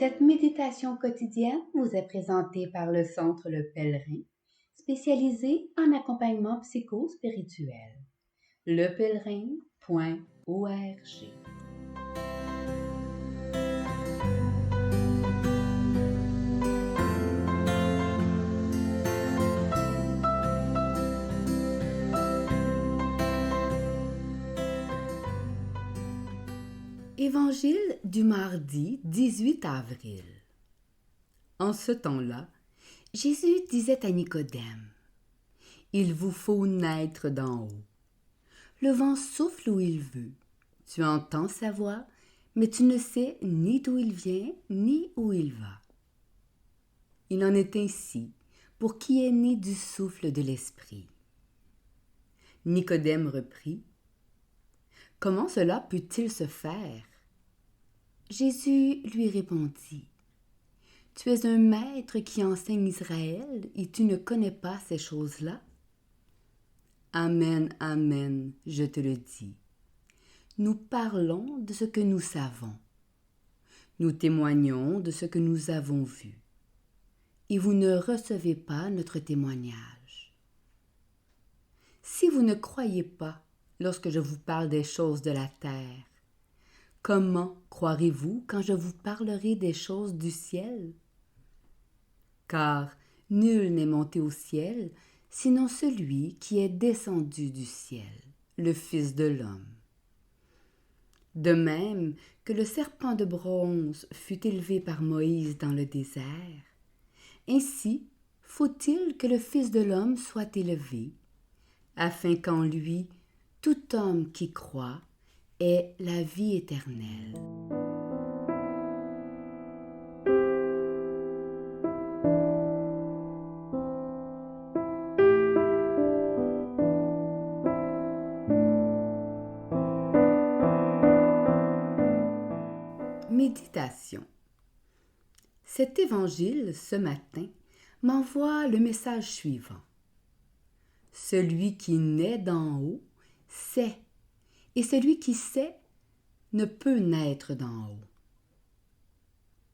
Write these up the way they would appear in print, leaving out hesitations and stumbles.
Cette méditation quotidienne vous est présentée par le Centre Le Pèlerin, spécialisé en accompagnement psycho-spirituel. lepèlerin.org. Évangile du mardi 18 avril. En ce temps-là, Jésus disait à Nicodème, « Il vous faut naître d'en haut. Le vent souffle où il veut. Tu entends sa voix, mais tu ne sais ni d'où il vient, ni où il va. » Il en est ainsi pour qui est né du souffle de l'Esprit. Nicodème reprit, « Comment cela peut-il se faire? » Jésus lui répondit, « Tu es un maître qui enseigne Israël et tu ne connais pas ces choses-là? Amen, amen, je te le dis. Nous parlons de ce que nous savons. Nous témoignons de ce que nous avons vu. Et vous ne recevez pas notre témoignage. Si vous ne croyez pas lorsque je vous parle des choses de la terre, comment croirez-vous quand je vous parlerai des choses du ciel? Car nul n'est monté au ciel, sinon celui qui est descendu du ciel, le Fils de l'homme. De même que le serpent de bronze fut élevé par Moïse dans le désert, ainsi faut-il que le Fils de l'homme soit élevé, afin qu'en lui tout homme qui croit ait la vie éternelle. Méditation. Cet évangile, ce matin, m'envoie le message suivant. Celui qui naît d'en haut sait, et celui qui sait ne peut naître d'en haut.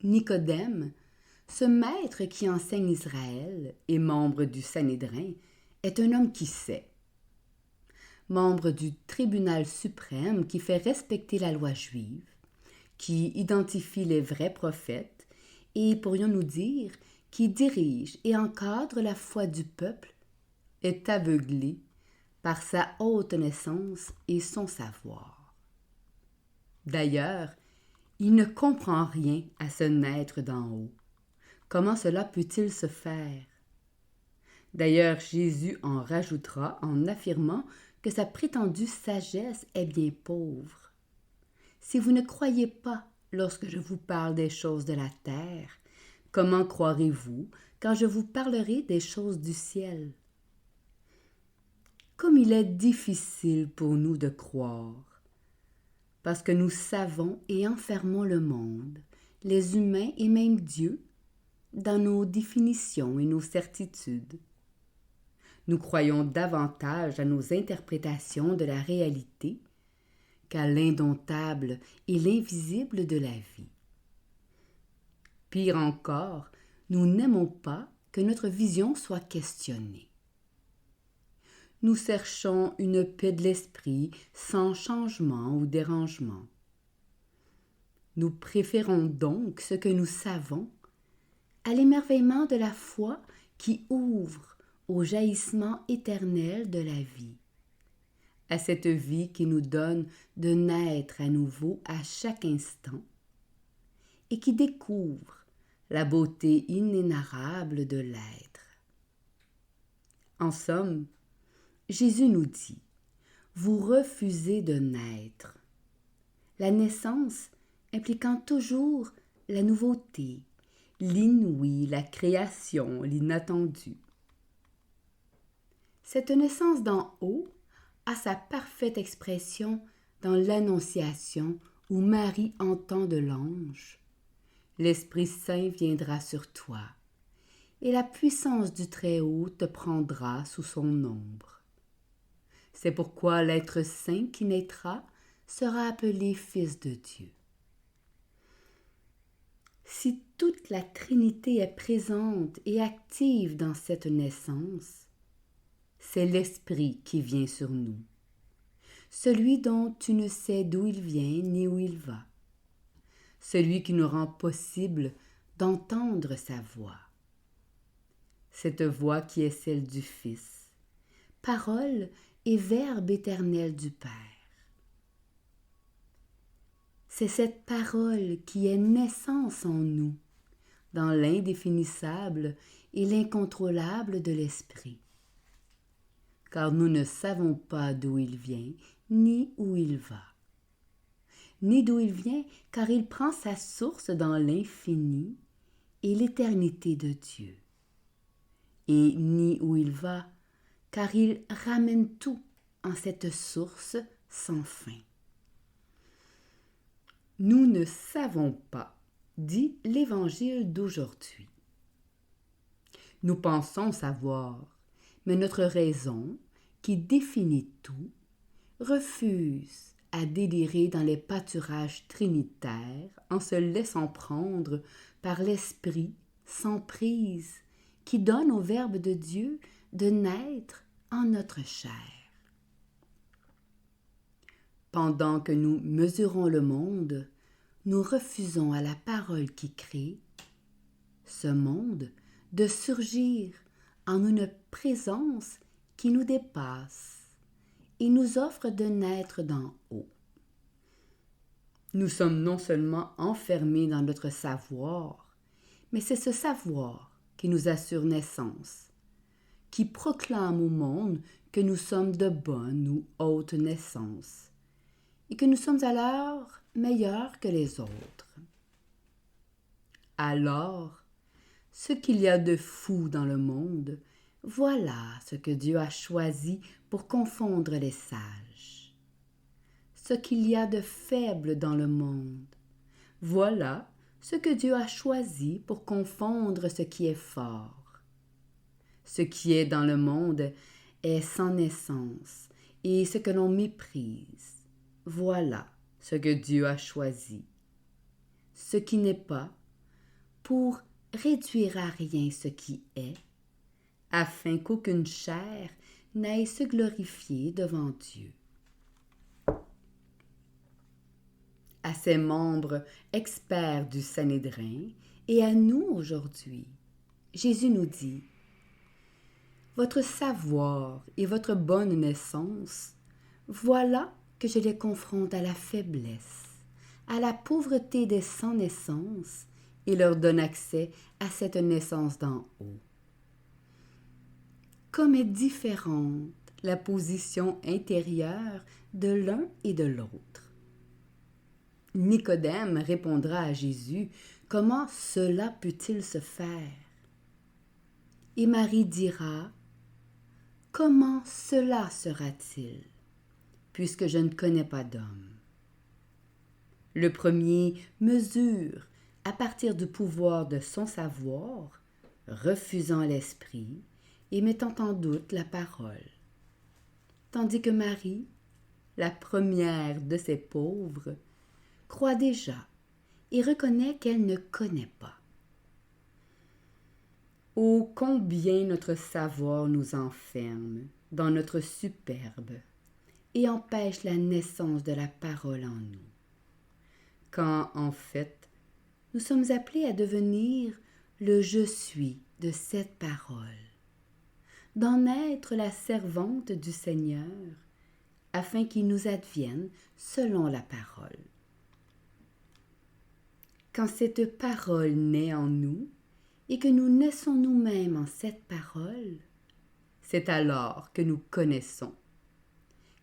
Nicodème, ce maître qui enseigne Israël et membre du Sanhédrin, est un homme qui sait. Membre du tribunal suprême qui fait respecter la loi juive, qui identifie les vrais prophètes et, pourrions-nous dire, qui dirige et encadre la foi du peuple, est aveuglé par sa haute naissance et son savoir. D'ailleurs, il ne comprend rien à ce naître d'en haut. Comment cela peut-il se faire? D'ailleurs, Jésus en rajoutera en affirmant que sa prétendue sagesse est bien pauvre. Si vous ne croyez pas lorsque je vous parle des choses de la terre, comment croirez-vous quand je vous parlerai des choses du ciel? Comme il est difficile pour nous de croire, parce que nous savons et enfermons le monde, les humains et même Dieu, dans nos définitions et nos certitudes. Nous croyons davantage à nos interprétations de la réalité qu'à l'indomptable et l'invisible de la vie. Pire encore, nous n'aimons pas que notre vision soit questionnée. Nous cherchons une paix de l'esprit sans changement ou dérangement. Nous préférons donc ce que nous savons à l'émerveillement de la foi qui ouvre au jaillissement éternel de la vie, à cette vie qui nous donne de naître à nouveau à chaque instant et qui découvre la beauté inénarrable de l'être. En somme, Jésus nous dit, « Vous refusez de naître ». La naissance impliquant toujours la nouveauté, l'inouï, la création, l'inattendu. Cette naissance d'en haut a sa parfaite expression dans l'Annonciation où Marie entend de l'ange « L'Esprit Saint viendra sur toi, et la puissance du Très-Haut te prendra sous son ombre. C'est pourquoi l'être saint qui naîtra sera appelé Fils de Dieu. » Si toute la Trinité est présente et active dans cette naissance, c'est l'Esprit qui vient sur nous, celui dont tu ne sais d'où il vient ni où il va, celui qui nous rend possible d'entendre sa voix. Cette voix qui est celle du Fils, parole et Verbe éternel du Père. C'est cette parole qui est naissance en nous, dans l'indéfinissable et l'incontrôlable de l'Esprit. Car nous ne savons pas d'où il vient, ni où il va. Ni d'où il vient, car il prend sa source dans l'infini et l'éternité de Dieu. Et ni où il va, car il ramène tout en cette source sans fin. Nous ne savons pas, dit l'Évangile d'aujourd'hui. Nous pensons savoir, mais notre raison, qui définit tout, refuse à délirer dans les pâturages trinitaires en se laissant prendre par l'Esprit sans prise qui donne au Verbe de Dieu de naître en notre chair. Pendant que nous mesurons le monde, nous refusons à la parole qui crée ce monde de surgir en une présence qui nous dépasse et nous offre de naître d'en haut. Nous sommes non seulement enfermés dans notre savoir, mais c'est ce savoir qui nous assure naissance, qui proclame au monde que nous sommes de bonne ou haute naissance, et que nous sommes alors meilleurs que les autres. Alors, ce qu'il y a de fou dans le monde, voilà ce que Dieu a choisi pour confondre les sages. Ce qu'il y a de faible dans le monde, voilà ce que Dieu a choisi pour confondre ce qui est fort. Ce qui est dans le monde est sans naissance, et ce que l'on méprise, voilà ce que Dieu a choisi. Ce qui n'est pas, pour réduire à rien ce qui est, afin qu'aucune chair n'aille se glorifier devant Dieu. À ses membres experts du Sanhédrin et à nous aujourd'hui, Jésus nous dit: votre savoir et votre bonne naissance, voilà que je les confronte à la faiblesse, à la pauvreté des sans naissance et leur donne accès à cette naissance d'en haut. Comme est différente la position intérieure de l'un et de l'autre. Nicodème répondra à Jésus: comment cela peut-il se faire? Et Marie dira: comment cela sera-t-il, puisque je ne connais pas d'homme? Le premier mesure à partir du pouvoir de son savoir, refusant l'esprit et mettant en doute la parole. Tandis que Marie, la première de ces pauvres, croit déjà et reconnaît qu'elle ne connaît pas. Oh, combien notre savoir nous enferme dans notre superbe et empêche la naissance de la parole en nous. Quand, en fait, nous sommes appelés à devenir le « je suis » de cette parole, d'en être la servante du Seigneur, afin qu'il nous advienne selon la parole. Quand cette parole naît en nous et que nous naissons nous-mêmes en cette parole, c'est alors que nous connaissons,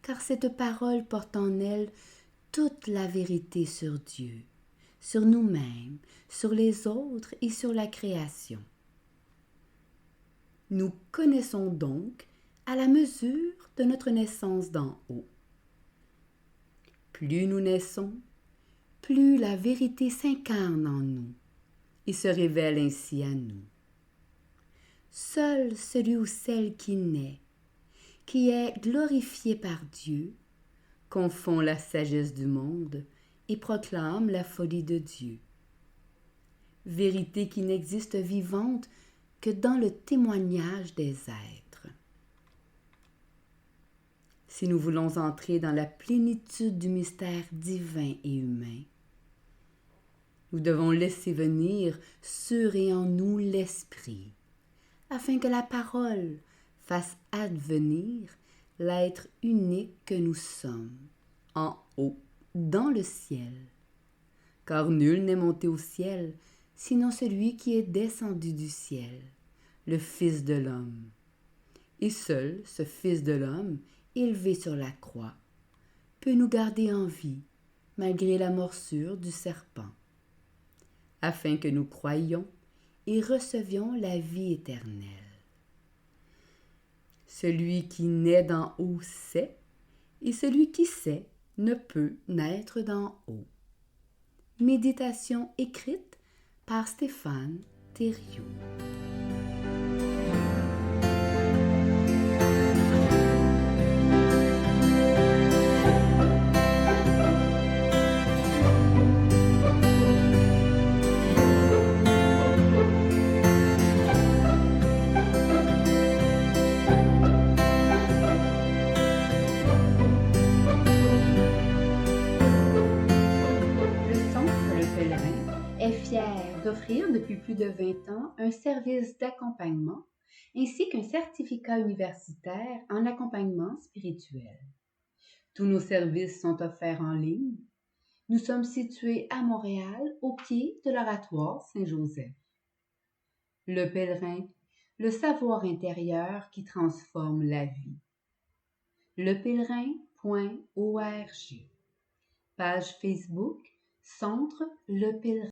car cette parole porte en elle toute la vérité sur Dieu, sur nous-mêmes, sur les autres et sur la création. Nous connaissons donc à la mesure de notre naissance d'en haut. Plus nous naissons, plus la vérité s'incarne en nous et se révèle ainsi à nous. Seul celui ou celle qui naît, qui est glorifié par Dieu, confond la sagesse du monde et proclame la folie de Dieu. vérité qui n'existe vivante que dans le témoignage des êtres. Si nous voulons entrer dans la plénitude du mystère divin et humain, nous devons laisser venir sur et en nous l'esprit, afin que la parole fasse advenir l'être unique que nous sommes, en haut, dans le ciel. Car nul n'est monté au ciel, sinon celui qui est descendu du ciel, le Fils de l'homme. Et seul ce Fils de l'homme, élevé sur la croix, peut nous garder en vie, malgré la morsure du serpent, afin que nous croyions et recevions la vie éternelle. Celui qui naît d'en haut sait, et celui qui sait ne peut naître d'en haut. Méditation écrite par Stéphane Thériault. Est fier d'offrir depuis plus de 20 ans un service d'accompagnement ainsi qu'un certificat universitaire en accompagnement spirituel. Tous nos services sont offerts en ligne. Nous sommes situés à Montréal, au pied de l'Oratoire Saint-Joseph. Le pèlerin, le savoir intérieur qui transforme la vie. Lepèlerin.org. Page Facebook, Centre Le Pèlerin.